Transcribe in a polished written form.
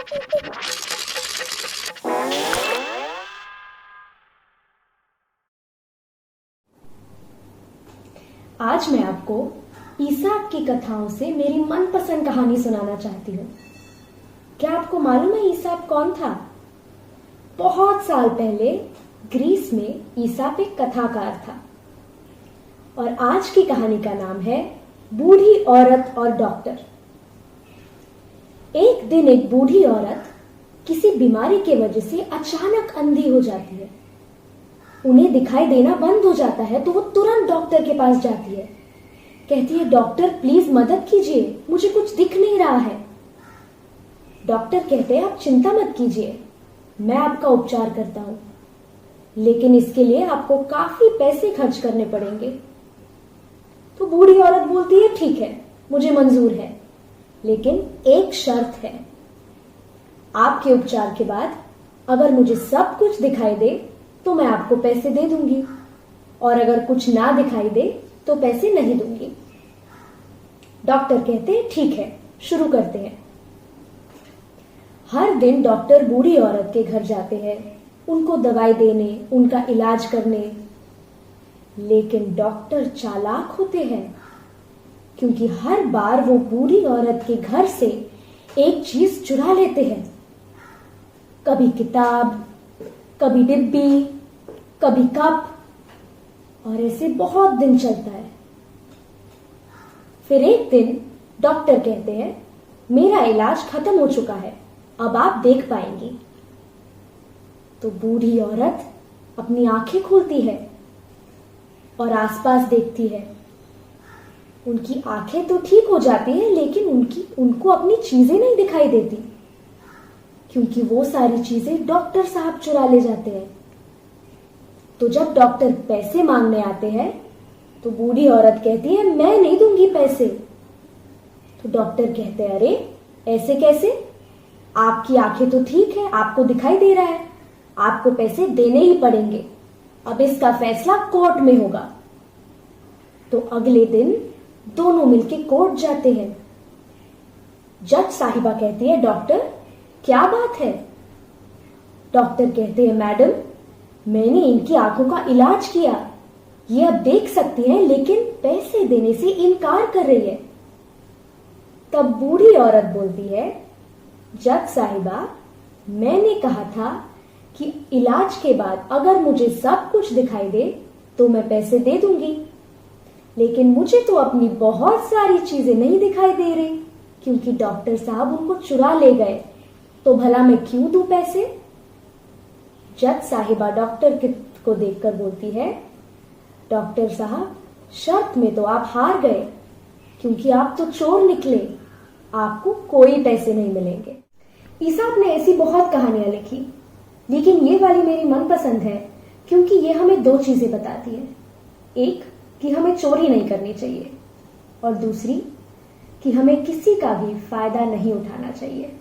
आज मैं आपको ईसाप की कथाओं से मेरी मनपसंद कहानी सुनाना चाहती हूँ। क्या आपको मालूम है ईसाप कौन था? बहुत साल पहले ग्रीस में ईसाप एक कथाकार था और आज की कहानी का नाम है बूढ़ी औरत और डॉक्टर। एक दिन एक बूढ़ी औरत किसी बीमारी के वजह से अचानक अंधी हो जाती है। उन्हें दिखाई देना बंद हो जाता है तो वो तुरंत डॉक्टर के पास जाती है। कहती है, डॉक्टर प्लीज मदद कीजिए, मुझे कुछ दिख नहीं रहा है। डॉक्टर कहते हैं, आप चिंता मत कीजिए, मैं आपका उपचार करता हूं, लेकिन इसके लिए आपको काफी पैसे खर्च करने पड़ेंगे। तो बूढ़ी औरत बोलती है, ठीक है, मुझे मंजूर है, लेकिन एक शर्त है। आपके उपचार के बाद अगर मुझे सब कुछ दिखाई दे तो मैं आपको पैसे दे दूंगी, और अगर कुछ ना दिखाई दे तो पैसे नहीं दूंगी। डॉक्टर कहते हैं, ठीक है, शुरू करते हैं। हर दिन डॉक्टर बूढ़ी औरत के घर जाते हैं, उनको दवाई देने, उनका इलाज करने। लेकिन डॉक्टर चालाक होते हैं, क्योंकि हर बार वो बूढ़ी औरत के घर से एक चीज चुरा लेते हैं। कभी किताब, कभी डिब्बी, कभी कप, और ऐसे बहुत दिन चलता है। फिर एक दिन डॉक्टर कहते हैं, मेरा इलाज खत्म हो चुका है, अब आप देख पाएंगी। तो बूढ़ी औरत अपनी आंखें खोलती है और आसपास देखती है। उनकी आंखें तो ठीक हो जाती हैं, लेकिन उनको अपनी चीजें नहीं दिखाई देती, क्योंकि वो सारी चीजें डॉक्टर साहब चुरा ले जाते हैं। तो जब डॉक्टर पैसे मांगने आते हैं तो बूढ़ी औरत कहती है, मैं नहीं दूंगी पैसे। तो डॉक्टर कहते हैं, अरे ऐसे कैसे? आपकी आंखें तो ठीक है, आपको दिखाई दे रहा है, आपको पैसे देने ही पड़ेंगे। अब इसका फैसला कोर्ट में होगा। तो अगले दिन दोनों मिलके कोर्ट जाते हैं। जज साहिबा कहती है, डॉक्टर क्या बात है? डॉक्टर कहते हैं, मैडम मैंने इनकी आंखों का इलाज किया, ये अब देख सकती हैं, लेकिन पैसे देने से इनकार कर रही है। तब बूढ़ी औरत बोलती है, जज साहिबा मैंने कहा था कि इलाज के बाद अगर मुझे सब कुछ दिखाई दे तो मैं पैसे दे दूंगी, लेकिन मुझे तो अपनी बहुत सारी चीजें नहीं दिखाई दे रही, क्योंकि डॉक्टर साहब उनको चुरा ले गए, तो भला मैं क्यों दूं पैसे? जज साहिबा डॉक्टर को देखकर बोलती है, डॉक्टर साहब शर्त में तो आप हार गए, क्योंकि आप तो चोर निकले, आपको कोई पैसे नहीं मिलेंगे। ईसाप ने ऐसी बहुत कहानियां लिखी, लेकिन ये वाली मेरी मनपसंद है, क्योंकि ये हमें दो चीजें बताती है। एक कि हमें चोरी नहीं करनी चाहिए, और दूसरी कि हमें किसी का भी फायदा नहीं उठाना चाहिए।